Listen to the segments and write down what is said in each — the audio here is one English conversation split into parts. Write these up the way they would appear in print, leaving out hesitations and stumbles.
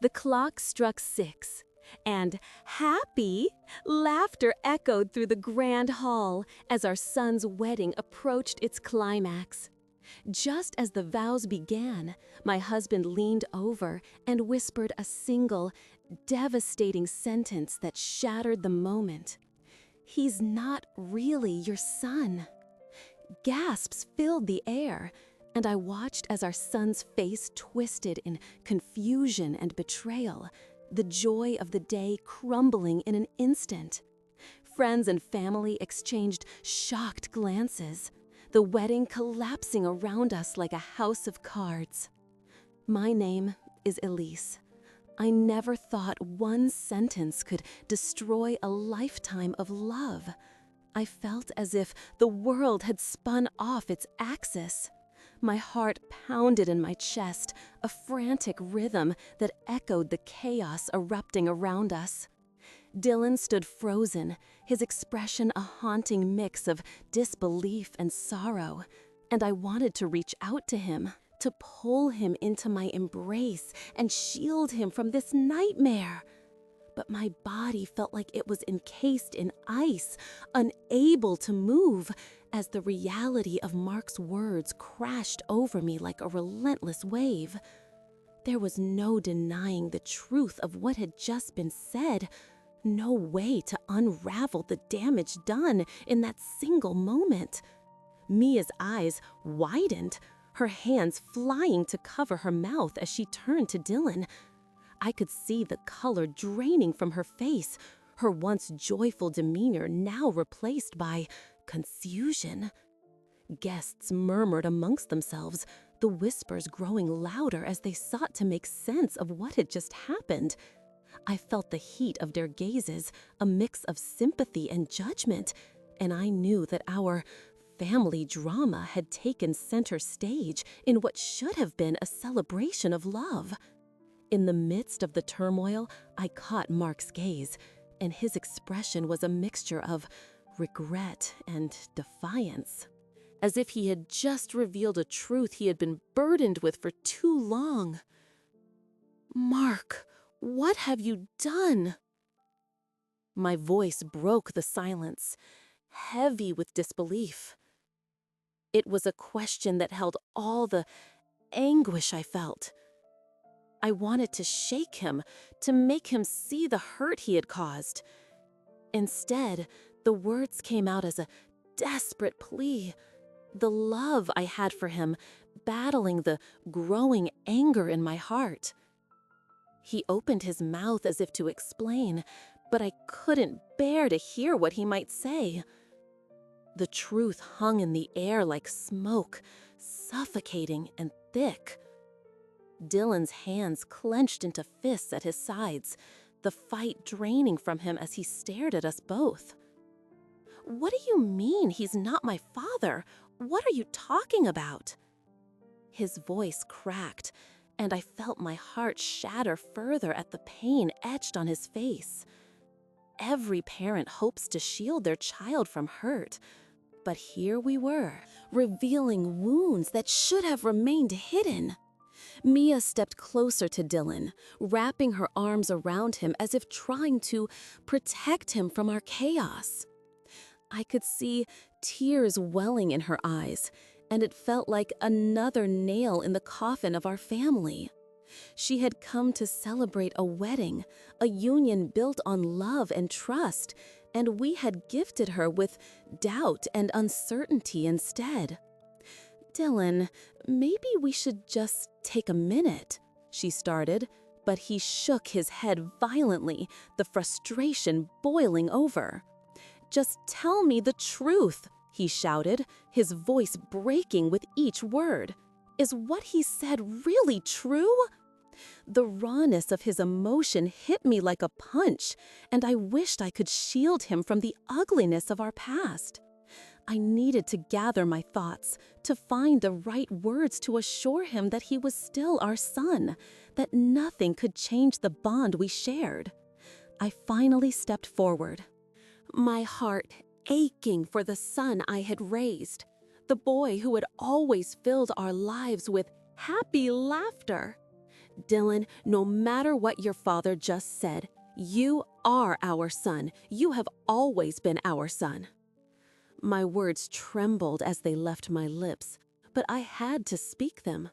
The clock struck 6, and happy laughter echoed through the grand hall as our son's wedding approached its climax. Just as the vows began, my husband leaned over and whispered a single, devastating sentence that shattered the moment. "He's not really your son." Gasps filled the air, and I watched as our son's face twisted in confusion and betrayal, the joy of the day crumbling in an instant. Friends and family exchanged shocked glances, the wedding collapsing around us like a house of cards. My name is Elise. I never thought one sentence could destroy a lifetime of love. I felt as if the world had spun off its axis. My heart pounded in my chest, a frantic rhythm that echoed the chaos erupting around us. Dylan stood frozen, his expression a haunting mix of disbelief and sorrow, and I wanted to reach out to him, to pull him into my embrace and shield him from this nightmare. But my body felt like it was encased in ice, unable to move, as the reality of Mark's words crashed over me like a relentless wave. There was no denying the truth of what had just been said, no way to unravel the damage done in that single moment. Mia's eyes widened, her hands flying to cover her mouth as she turned to Dylan. I could see the color draining from her face, her once joyful demeanor now replaced by confusion. Guests murmured amongst themselves, the whispers growing louder as they sought to make sense of what had just happened. I felt the heat of their gazes, a mix of sympathy and judgment, and I knew that our family drama had taken center stage in what should have been a celebration of love. In the midst of the turmoil, I caught Mark's gaze, and his expression was a mixture of regret and defiance, as if he had just revealed a truth he had been burdened with for too long. "Mark, what have you done?" My voice broke the silence, heavy with disbelief. It was a question that held all the anguish I felt. I wanted to shake him, to make him see the hurt he had caused. Instead, the words came out as a desperate plea, the love I had for him battling the growing anger in my heart. He opened his mouth as if to explain, but I couldn't bear to hear what he might say. The truth hung in the air like smoke, suffocating and thick. Dylan's hands clenched into fists at his sides, the fight draining from him as he stared at us both. "What do you mean he's not my father? What are you talking about?" His voice cracked, and I felt my heart shatter further at the pain etched on his face. Every parent hopes to shield their child from hurt, but here we were, revealing wounds that should have remained hidden. Mia stepped closer to Dylan, wrapping her arms around him as if trying to protect him from our chaos. I could see tears welling in her eyes, and it felt like another nail in the coffin of our family. She had come to celebrate a wedding, a union built on love and trust, and we had gifted her with doubt and uncertainty instead. "Dylan, maybe we should just take a minute," she started, but he shook his head violently, the frustration boiling over. "Just tell me the truth," he shouted, his voice breaking with each word. "Is what he said really true?" The rawness of his emotion hit me like a punch, and I wished I could shield him from the ugliness of our past. I needed to gather my thoughts, to find the right words to assure him that he was still our son, that nothing could change the bond we shared. I finally stepped forward, my heart aching for the son I had raised, the boy who had always filled our lives with happy laughter. Dylan, no matter what your father just said, you are our son. You have always been our son. My words trembled as they left my lips, but I had to speak them.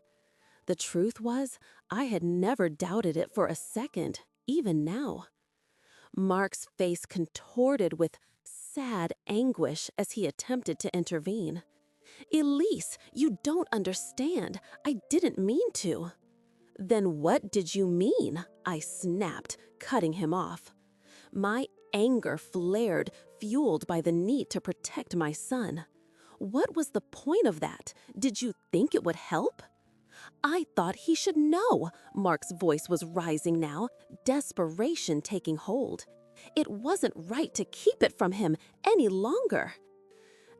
The truth was, I had never doubted it for a second, even now. Mark's face contorted with sad anguish as he attempted to intervene. Elise, you don't understand. I didn't mean to. Then what did you mean? I snapped, cutting him off. My anger flared, fueled by the need to protect my son. What was the point of that? Did you think it would help? I thought he should know. Mark's voice was rising now, desperation taking hold. It wasn't right to keep it from him any longer.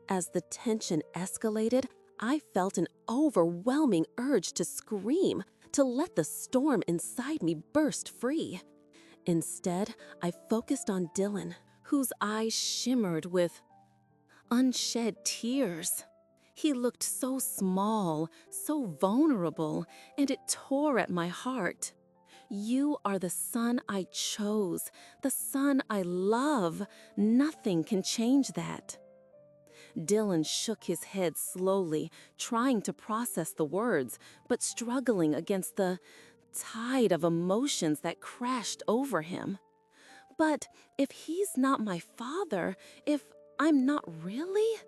As the tension escalated, I felt an overwhelming urge to scream, to let the storm inside me burst free. Instead, I focused on Dylan, whose eyes shimmered with unshed tears. He looked so small, so vulnerable, and it tore at my heart. You are the son I chose, the son I love. Nothing can change that. Dylan shook his head slowly, trying to process the words, but struggling against the tide of emotions that crashed over him. But if he's not my father, if I'm not really?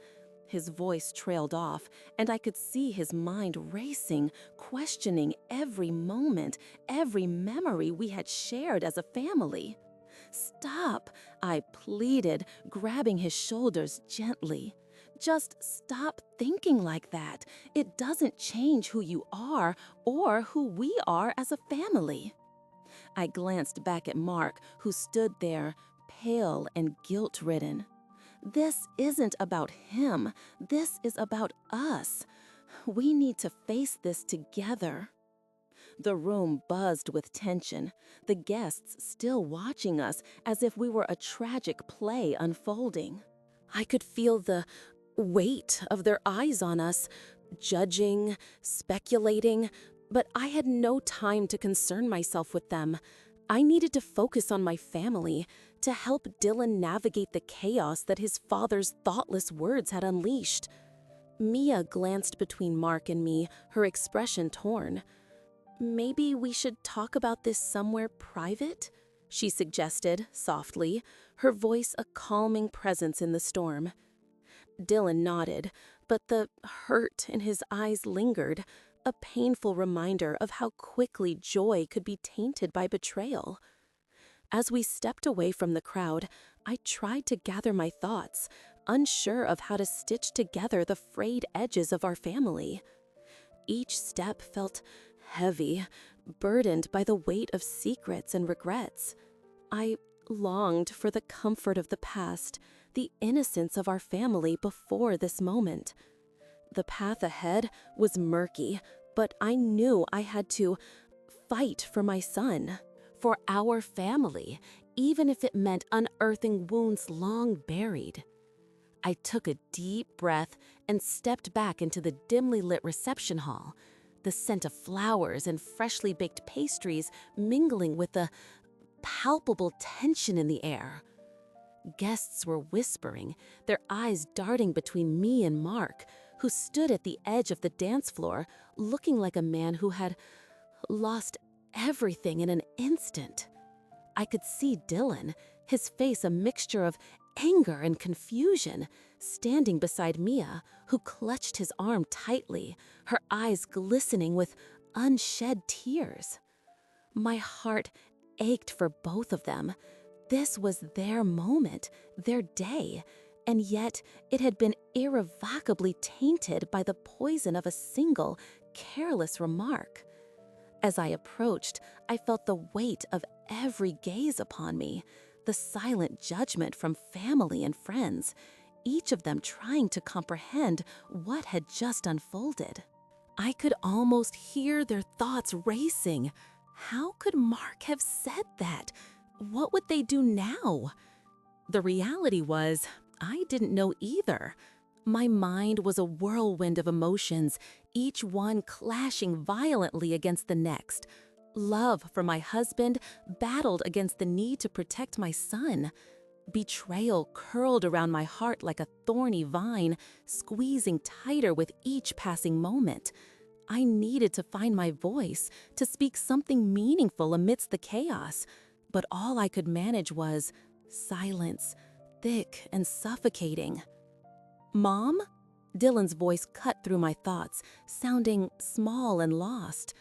His voice trailed off, and I could see his mind racing, questioning every moment, every memory we had shared as a family. Stop, I pleaded, grabbing his shoulders gently. Just stop thinking like that. It doesn't change who you are or who we are as a family. I glanced back at Mark, who stood there, pale and guilt-ridden. This isn't about him. This is about us. We need to face this together. The room buzzed with tension, the guests still watching us as if we were a tragic play unfolding. I could feel the weight of their eyes on us, judging, speculating, but I had no time to concern myself with them. I needed to focus on my family, to help Dylan navigate the chaos that his father's thoughtless words had unleashed. Mia glanced between Mark and me, her expression torn. "Maybe we should talk about this somewhere private?" she suggested, softly, her voice a calming presence in the storm. Dylan nodded, but the hurt in his eyes lingered, a painful reminder of how quickly joy could be tainted by betrayal. As we stepped away from the crowd, I tried to gather my thoughts, unsure of how to stitch together the frayed edges of our family. Each step felt heavy, burdened by the weight of secrets and regrets. I longed for the comfort of the past, the innocence of our family before this moment. The path ahead was murky, but I knew I had to fight for my son, for our family, even if it meant unearthing wounds long buried. I took a deep breath and stepped back into the dimly lit reception hall, the scent of flowers and freshly baked pastries mingling with the palpable tension in the air. Guests were whispering, their eyes darting between me and Mark, who stood at the edge of the dance floor, looking like a man who had lost everything in an instant. I could see Dylan, his face a mixture of anger and confusion, standing beside Mia, who clutched his arm tightly, her eyes glistening with unshed tears. My heart ached for both of them. This was their moment, their day, and yet it had been irrevocably tainted by the poison of a single, careless remark. As I approached, I felt the weight of every gaze upon me, the silent judgment from family and friends, each of them trying to comprehend what had just unfolded. I could almost hear their thoughts racing. How could Mark have said that? What would they do now? The reality was, I didn't know either. My mind was a whirlwind of emotions, each one clashing violently against the next. Love for my husband battled against the need to protect my son. Betrayal curled around my heart like a thorny vine, squeezing tighter with each passing moment. I needed to find my voice, to speak something meaningful amidst the chaos, but all I could manage was silence, thick and suffocating. "Mom?" Dylan's voice cut through my thoughts, sounding small and lost.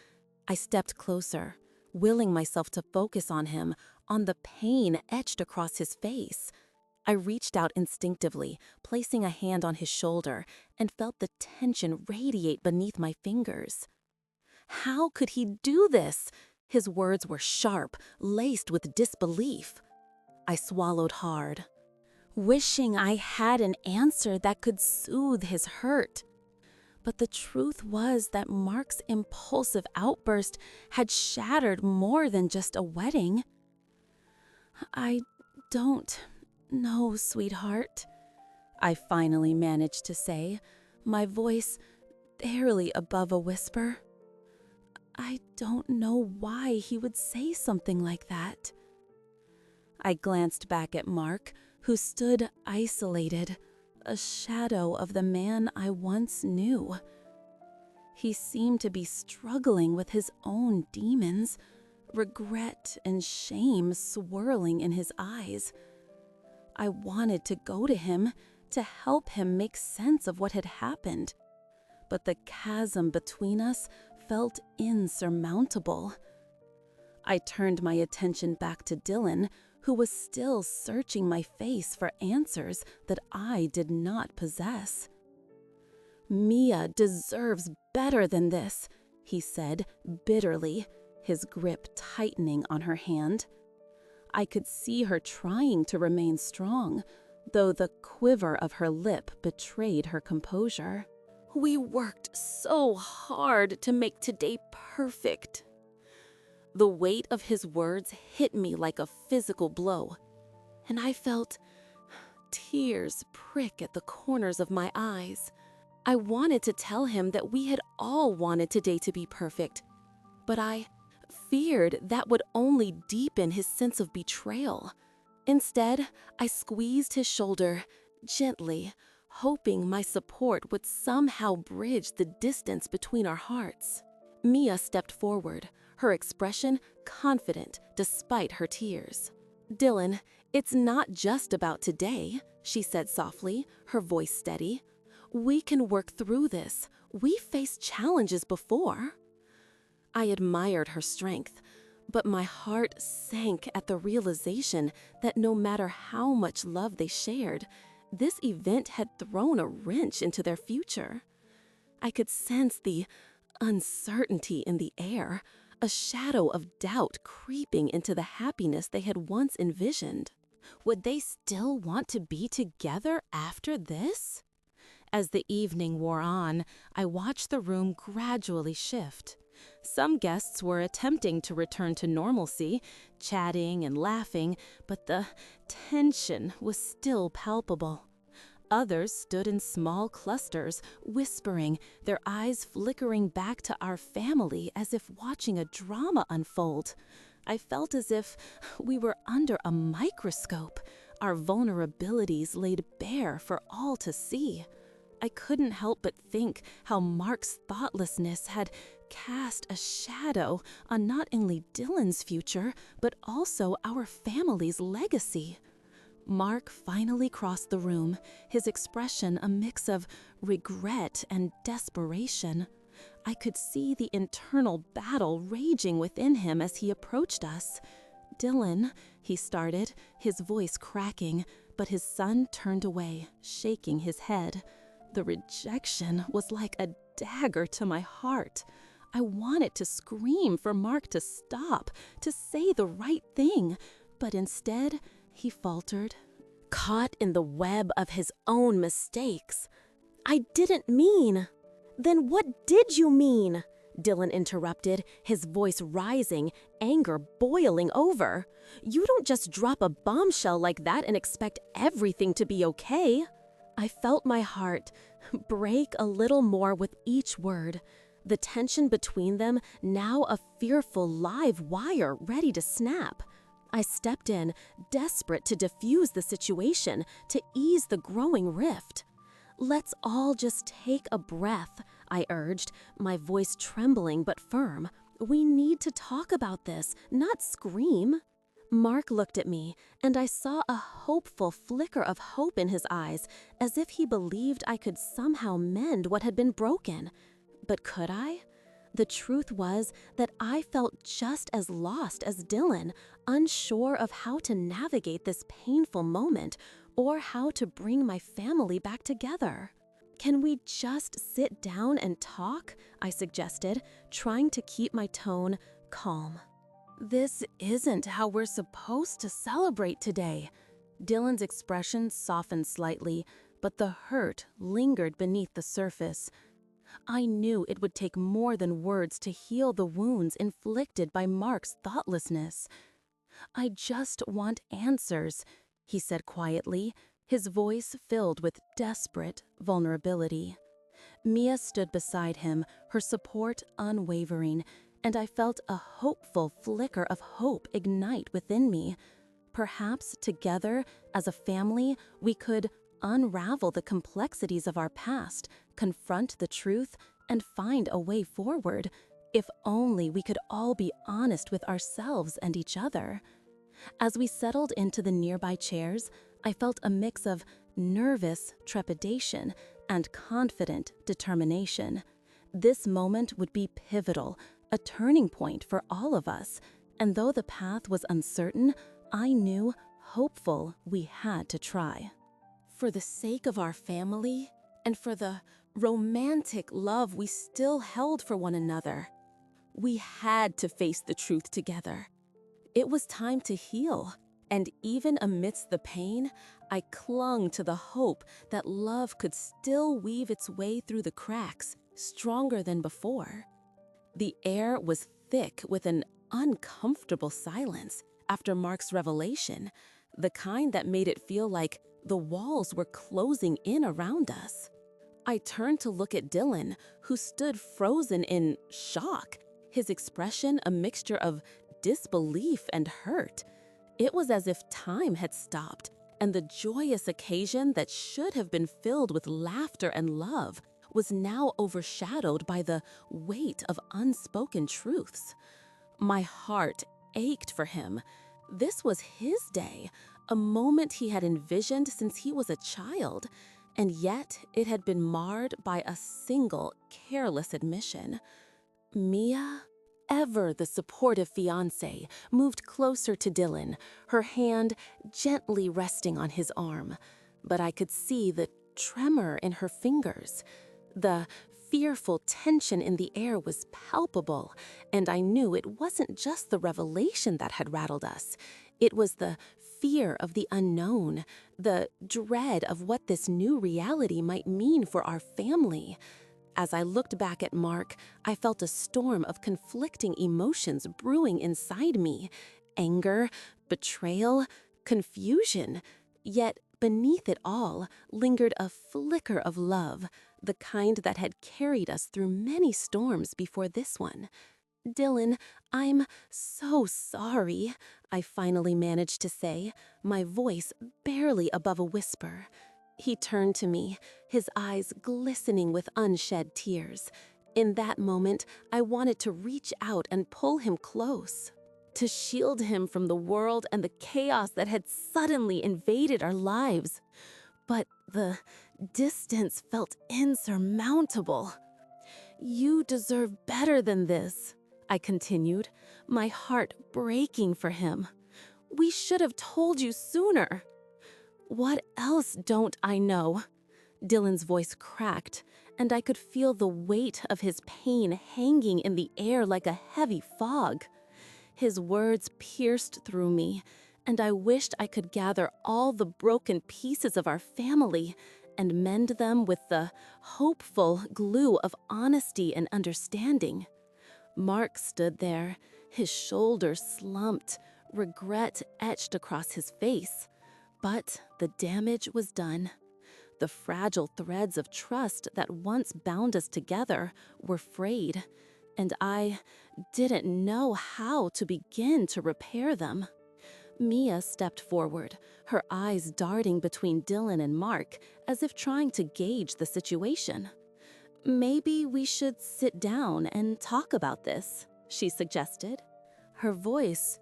I stepped closer, willing myself to focus on him, on the pain etched across his face. I reached out instinctively, placing a hand on his shoulder, and felt the tension radiate beneath my fingers. How could he do this? His words were sharp, laced with disbelief. I swallowed hard, wishing I had an answer that could soothe his hurt. But the truth was that Mark's impulsive outburst had shattered more than just a wedding. "I don't know, sweetheart," I finally managed to say, my voice barely above a whisper. "I don't know why he would say something like that." I glanced back at Mark, who stood isolated, a shadow of the man I once knew. He seemed to be struggling with his own demons, regret and shame swirling in his eyes. I wanted to go to him, to help him make sense of what had happened, but the chasm between us felt insurmountable. I turned my attention back to Dylan, who was still searching my face for answers that I did not possess. "Mia deserves better than this," he said bitterly, his grip tightening on her hand. I could see her trying to remain strong, though the quiver of her lip betrayed her composure. "We worked so hard to make today perfect." The weight of his words hit me like a physical blow, and I felt tears prick at the corners of my eyes. I wanted to tell him that we had all wanted today to be perfect, but I feared that would only deepen his sense of betrayal. Instead, I squeezed his shoulder gently, hoping my support would somehow bridge the distance between our hearts. Mia stepped forward, her expression confident despite her tears. "Dylan, it's not just about today," she said softly, her voice steady. "We can work through this. We faced challenges before." I admired her strength, but my heart sank at the realization that no matter how much love they shared, this event had thrown a wrench into their future. I could sense the uncertainty in the air, a shadow of doubt creeping into the happiness they had once envisioned. Would they still want to be together after this? As the evening wore on, I watched the room gradually shift. Some guests were attempting to return to normalcy, chatting and laughing, but the tension was still palpable. Others stood in small clusters, whispering, their eyes flickering back to our family as if watching a drama unfold. I felt as if we were under a microscope, our vulnerabilities laid bare for all to see. I couldn't help but think how Mark's thoughtlessness had cast a shadow on not only Dylan's future, but also our family's legacy. Mark finally crossed the room, his expression a mix of regret and desperation. I could see the internal battle raging within him as he approached us. "Dylan," he started, his voice cracking, but his son turned away, shaking his head. The rejection was like a dagger to my heart. I wanted to scream for Mark to stop, to say the right thing, but instead, he faltered, caught in the web of his own mistakes. "I didn't mean." "Then what did you mean?" Dylan interrupted, his voice rising, anger boiling over. "You don't just drop a bombshell like that and expect everything to be okay." I felt my heart break a little more with each word. the tension between them now a fearful live wire ready to snap. I stepped in, desperate to diffuse the situation, to ease the growing rift. "Let's all just take a breath," I urged, my voice trembling but firm. "We need to talk about this, not scream." Mark looked at me, and I saw a hopeful flicker of hope in his eyes, as if he believed I could somehow mend what had been broken. But could I? The truth was that I felt just as lost as Dylan, unsure of how to navigate this painful moment or how to bring my family back together. "Can we just sit down and talk?" I suggested, trying to keep my tone calm. "This isn't how we're supposed to celebrate today." Dylan's expression softened slightly, but the hurt lingered beneath the surface. I knew it would take more than words to heal the wounds inflicted by Mark's thoughtlessness. "I just want answers," he said quietly, his voice filled with desperate vulnerability. Mia stood beside him, her support unwavering, and I felt a hopeful flicker of hope ignite within me. Perhaps together, as a family, we could unravel the complexities of our past, confront the truth, and find a way forward, if only we could all be honest with ourselves and each other. As we settled into the nearby chairs, I felt a mix of nervous trepidation and confident determination. This moment would be pivotal, a turning point for all of us, and though the path was uncertain, I knew, hopeful, we had to try. For the sake of our family, and for the romantic love we still held for one another, we had to face the truth together. It was time to heal, and even amidst the pain, I clung to the hope that love could still weave its way through the cracks, stronger than before. The air was thick with an uncomfortable silence after Mark's revelation, the kind that made it feel like the walls were closing in around us. I turned to look at Dylan, who stood frozen in shock, his expression a mixture of disbelief and hurt. It was as if time had stopped, and the joyous occasion that should have been filled with laughter and love was now overshadowed by the weight of unspoken truths. My heart ached for him. This was his day, a moment he had envisioned since he was a child, and yet it had been marred by a single careless admission. Mia, ever the supportive fiancée, moved closer to Dylan, her hand gently resting on his arm, but I could see the tremor in her fingers. The fearful tension in the air was palpable, and I knew it wasn't just the revelation that had rattled us. It was the fear of the unknown, the dread of what this new reality might mean for our family. As I looked back at Mark, I felt a storm of conflicting emotions brewing inside me: anger, betrayal, confusion. Yet beneath it all lingered a flicker of love, the kind that had carried us through many storms before this one. "Dylan, I'm so sorry," I finally managed to say, my voice barely above a whisper. He turned to me, his eyes glistening with unshed tears. In that moment, I wanted to reach out and pull him close, to shield him from the world and the chaos that had suddenly invaded our lives. But the distance felt insurmountable. "You deserve better than this," I continued, my heart breaking for him. "We should have told you sooner." "What else don't I know?" Dylan's voice cracked, and I could feel the weight of his pain hanging in the air like a heavy fog. His words pierced through me, and I wished I could gather all the broken pieces of our family and mend them with the hopeful glue of honesty and understanding. Mark stood there, his shoulders slumped, regret etched across his face. But the damage was done. The fragile threads of trust that once bound us together were frayed, and I didn't know how to begin to repair them. Mia stepped forward, her eyes darting between Dylan and Mark as if trying to gauge the situation. "Maybe we should sit down and talk about this," she suggested. Her voice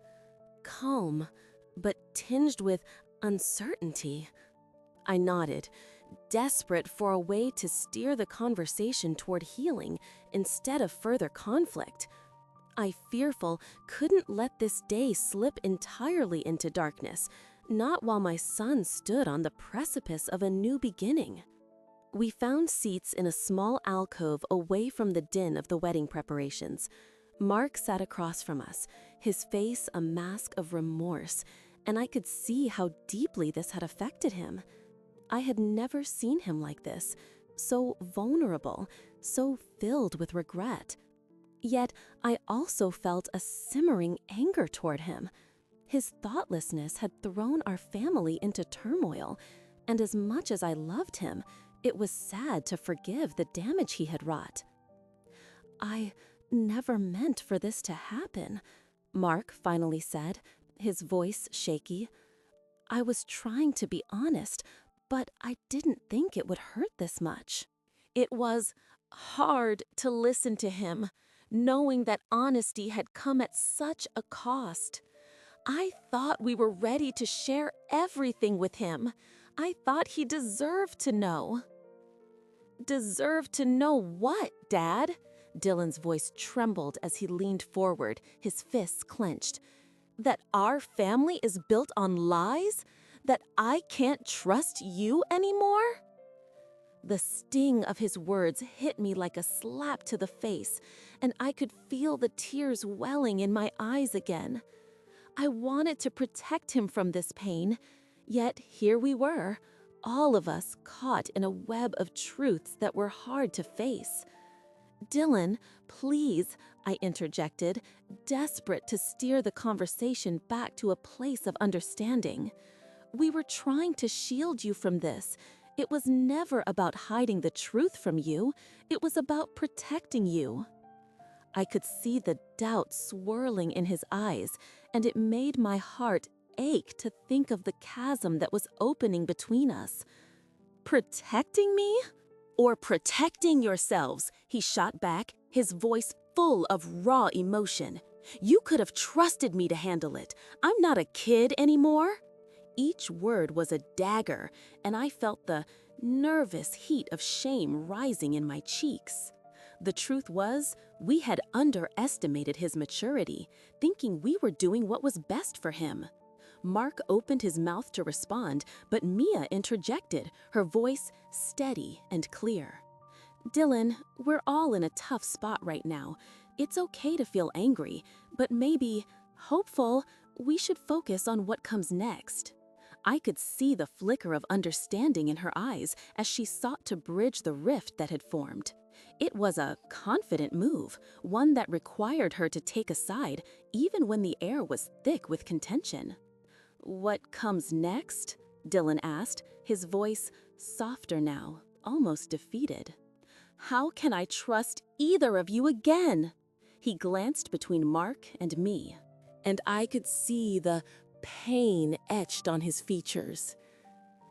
calm, but tinged with uncertainty. I nodded, desperate for a way to steer the conversation toward healing instead of further conflict. I, fearful, couldn't let this day slip entirely into darkness, not while my son stood on the precipice of a new beginning. We found seats in a small alcove away from the din of the wedding preparations. Mark sat across from us, his face a mask of remorse, and I could see how deeply this had affected him. I had never seen him like this, so vulnerable, so filled with regret. Yet I also felt a simmering anger toward him. His thoughtlessness had thrown our family into turmoil, and as much as I loved him, it was sad to forgive the damage he had wrought. "I never meant for this to happen," Mark finally said, his voice shaky. "I was trying to be honest, but I didn't think it would hurt this much." It was hard to listen to him, knowing that honesty had come at such a cost. I thought we were ready to share everything with him. I thought he deserved to know. "Deserve to know what, Dad?" Dylan's voice trembled as he leaned forward, his fists clenched. "That our family is built on lies? That I can't trust you anymore?" The sting of his words hit me like a slap to the face, and I could feel the tears welling in my eyes again. I wanted to protect him from this pain, yet here we were, all of us caught in a web of truths that were hard to face. "Dylan, please," I interjected, desperate to steer the conversation back to a place of understanding. "We were trying to shield you from this. It was never about hiding the truth from you. It was about protecting you." I could see the doubt swirling in his eyes, and it made my heart ache to think of the chasm that was opening between us. "Protecting me? Or protecting yourselves?" he shot back, his voice full of raw emotion. "You could have trusted me to handle it. I'm not a kid anymore." Each word was a dagger, and I felt the nervous heat of shame rising in my cheeks. The truth was, we had underestimated his maturity, thinking we were doing what was best for him. Mark opened his mouth to respond, but Mia interjected, her voice steady and clear. "Dylan, we're all in a tough spot right now. It's okay to feel angry, but maybe, hopeful, we should focus on what comes next." I could see the flicker of understanding in her eyes as she sought to bridge the rift that had formed. It was a confident move, one that required her to take a side, even when the air was thick with contention. "What comes next?" Dylan asked, his voice softer now, almost defeated. "How can I trust either of you again?" He glanced between Mark and me, and I could see the pain etched on his features.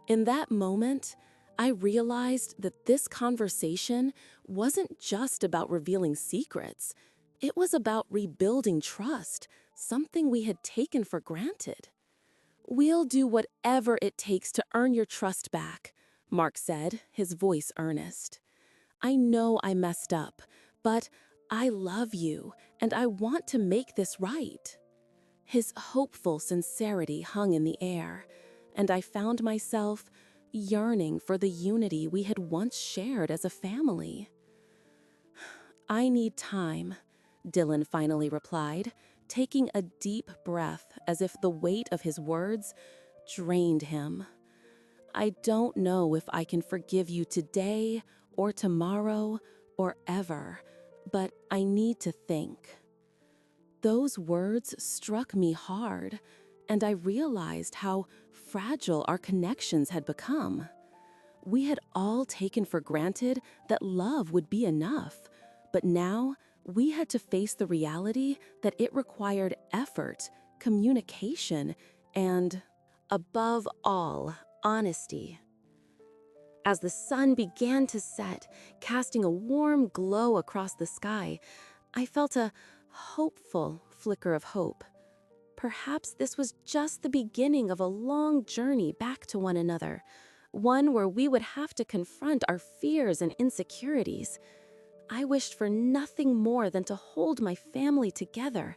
In that moment, I realized that this conversation wasn't just about revealing secrets. It was about rebuilding trust, something we had taken for granted. "We'll do whatever it takes to earn your trust back," Mark said, his voice earnest. "I know I messed up, but I love you, and I want to make this right." His hopeful sincerity hung in the air, and I found myself yearning for the unity we had once shared as a family. "I need time," Dylan finally replied, taking a deep breath as if the weight of his words drained him. "I don't know if I can forgive you today or tomorrow or ever, but I need to think." Those words struck me hard, and I realized how fragile our connections had become. We had all taken for granted that love would be enough, but now we had to face the reality that it required effort, communication, and, above all, honesty. As the sun began to set, casting a warm glow across the sky, I felt a hopeful flicker of hope. Perhaps this was just the beginning of a long journey back to one another, one where we would have to confront our fears and insecurities. I wished for nothing more than to hold my family together,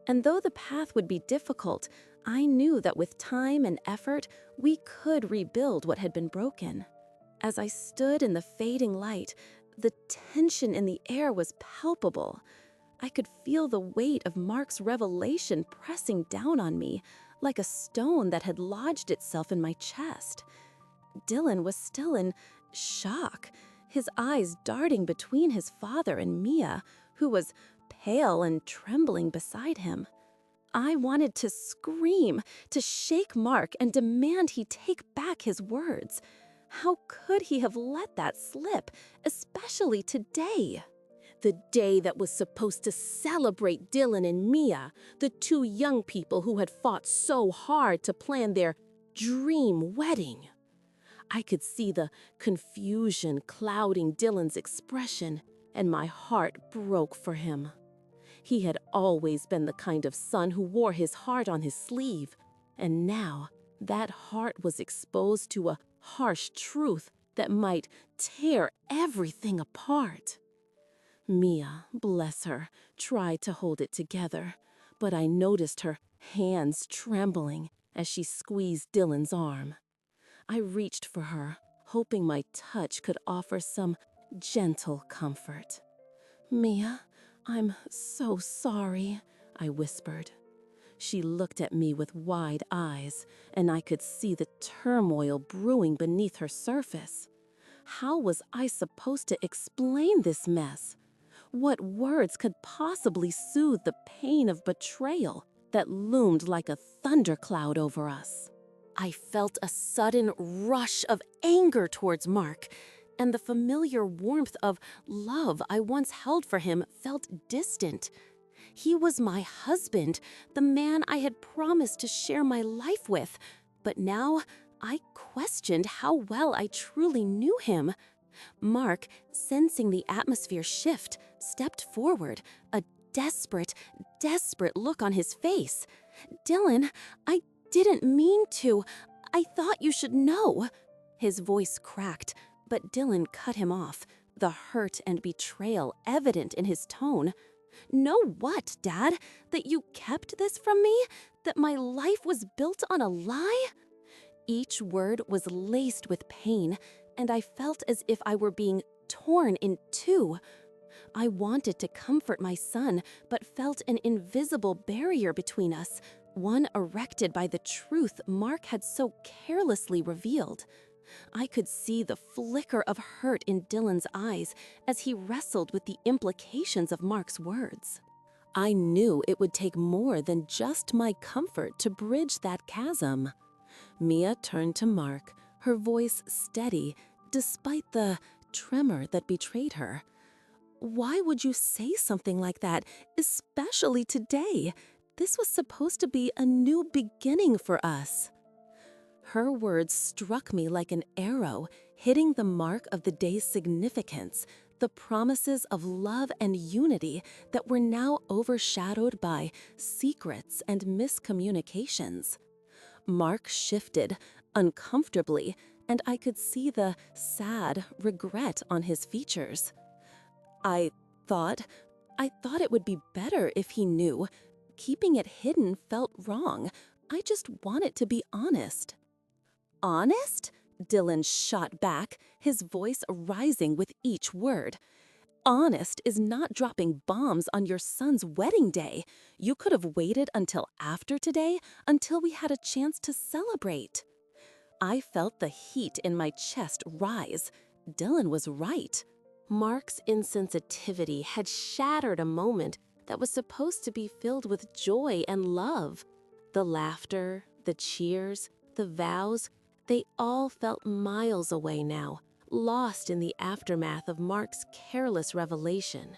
and though the path would be difficult, I knew that with time and effort, we could rebuild what had been broken. As I stood in the fading light, the tension in the air was palpable. I could feel the weight of Mark's revelation pressing down on me, like a stone that had lodged itself in my chest. Dylan was still in shock, his eyes darting between his father and Mia, who was pale and trembling beside him. I wanted to scream, to shake Mark and demand he take back his words. How could he have let that slip, especially today? The day that was supposed to celebrate Dylan and Mia, the two young people who had fought so hard to plan their dream wedding. I could see the confusion clouding Dylan's expression, and my heart broke for him. He had always been the kind of son who wore his heart on his sleeve, and now that heart was exposed to a harsh truth that might tear everything apart. Mia, bless her, tried to hold it together, but I noticed her hands trembling as she squeezed Dylan's arm. I reached for her, hoping my touch could offer some gentle comfort. "Mia, I'm so sorry," I whispered. She looked at me with wide eyes, and I could see the turmoil brewing beneath her surface. How was I supposed to explain this mess? What words could possibly soothe the pain of betrayal that loomed like a thundercloud over us? I felt a sudden rush of anger towards Mark, and the familiar warmth of love I once held for him felt distant. He was my husband, the man I had promised to share my life with, but now I questioned how well I truly knew him. Mark, sensing the atmosphere shift, stepped forward, a desperate look on his face. "Dylan, I didn't mean to. I thought you should know." His voice cracked, but Dylan cut him off, the hurt and betrayal evident in his tone. "Know what, Dad? That you kept this from me? That my life was built on a lie?" Each word was laced with pain, and I felt as if I were being torn in two. I wanted to comfort my son, but felt an invisible barrier between us, one erected by the truth Mark had so carelessly revealed. I could see the flicker of hurt in Dylan's eyes as he wrestled with the implications of Mark's words. I knew it would take more than just my comfort to bridge that chasm. Mia turned to Mark, her voice steady despite the tremor that betrayed her. "Why would you say something like that, especially today? This was supposed to be a new beginning for us." Her words struck me like an arrow, hitting the mark of the day's significance, the promises of love and unity that were now overshadowed by secrets and miscommunications. Mark shifted uncomfortably, and I could see the sad regret on his features. I thought it would be better if he knew. Keeping it hidden felt wrong. I just wanted to be honest." "Honest?" Dylan shot back, his voice rising with each word. "Honest is not dropping bombs on your son's wedding day. You could have waited until after today, until we had a chance to celebrate." I felt the heat in my chest rise. Dylan was right. Mark's insensitivity had shattered a moment that was supposed to be filled with joy and love. The laughter, the cheers, the vows, They all felt miles away now, lost in the aftermath of Mark's careless revelation.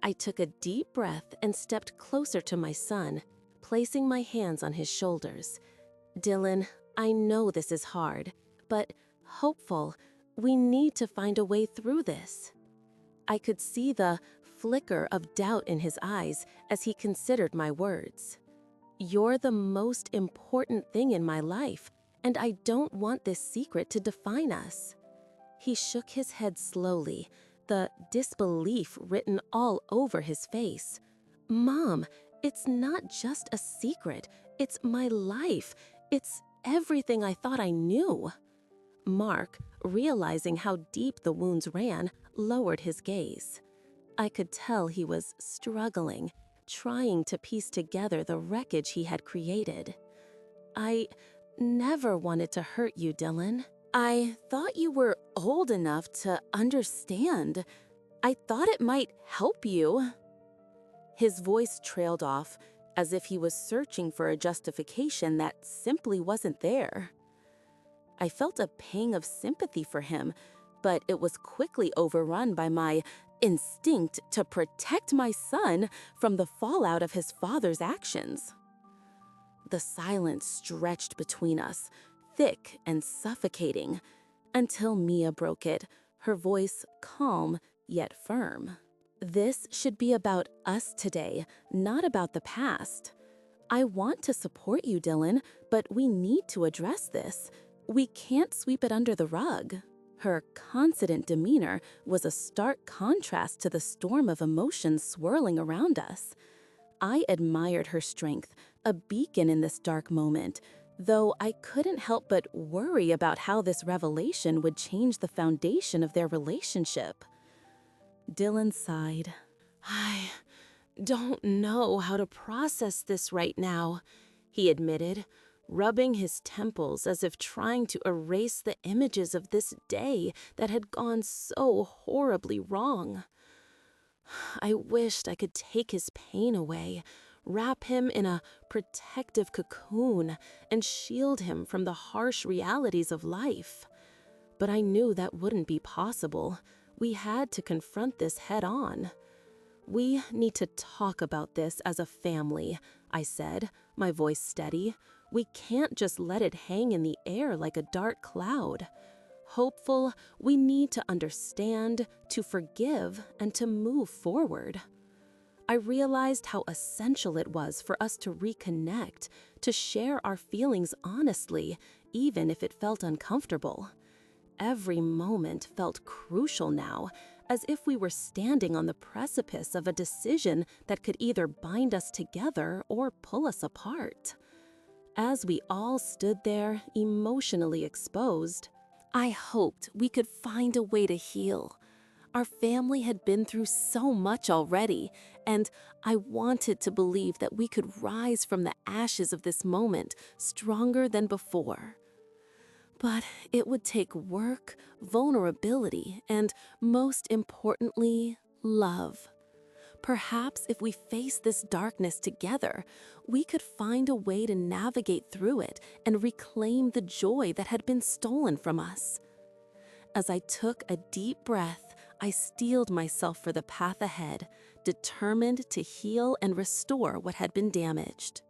I took a deep breath and stepped closer to my son, placing my hands on his shoulders. Dylan, I know this is hard, but hopeful, we need to find a way through this. I could see the flicker of doubt in his eyes as he considered my words. You're the most important thing in my life, and I don't want this secret to define us. He shook his head slowly, the disbelief written all over his face. Mom, it's not just a secret. It's my life. It's everything I thought I knew. Mark, realizing how deep the wounds ran, lowered his gaze. I could tell he was struggling, trying to piece together the wreckage he had created. I never wanted to hurt you, Dylan. I thought you were old enough to understand. I thought it might help you. His voice trailed off, as if he was searching for a justification that simply wasn't there. I felt a pang of sympathy for him, but it was quickly overrun by my instinct to protect my son from the fallout of his father's actions. The silence stretched between us, thick and suffocating, until Mia broke it, her voice calm yet firm. This should be about us today, not about the past. I want to support you, Dylan, but we need to address this. We can't sweep it under the rug. Her confident demeanor was a stark contrast to the storm of emotions swirling around us. I admired her strength, a beacon in this dark moment, though I couldn't help but worry about how this revelation would change the foundation of their relationship. Dylan sighed. I don't know how to process this right now, he admitted, rubbing his temples as if trying to erase the images of this day that had gone so horribly wrong. I wished I could take his pain away, wrap him in a protective cocoon, and shield him from the harsh realities of life. But I knew that wouldn't be possible. We had to confront this head on. We need to talk about this as a family, I said, my voice steady. We can't just let it hang in the air like a dark cloud. Hopeful, we need to understand, to forgive, and to move forward. I realized how essential it was for us to reconnect, to share our feelings honestly, even if it felt uncomfortable. Every moment felt crucial now, as if we were standing on the precipice of a decision that could either bind us together or pull us apart. As we all stood there, emotionally exposed, I hoped we could find a way to heal. Our family had been through so much already, and I wanted to believe that we could rise from the ashes of this moment stronger than before. But it would take work, vulnerability, and most importantly, love. Perhaps if we face this darkness together, we could find a way to navigate through it and reclaim the joy that had been stolen from us. As I took a deep breath, I steeled myself for the path ahead, determined to heal and restore what had been damaged.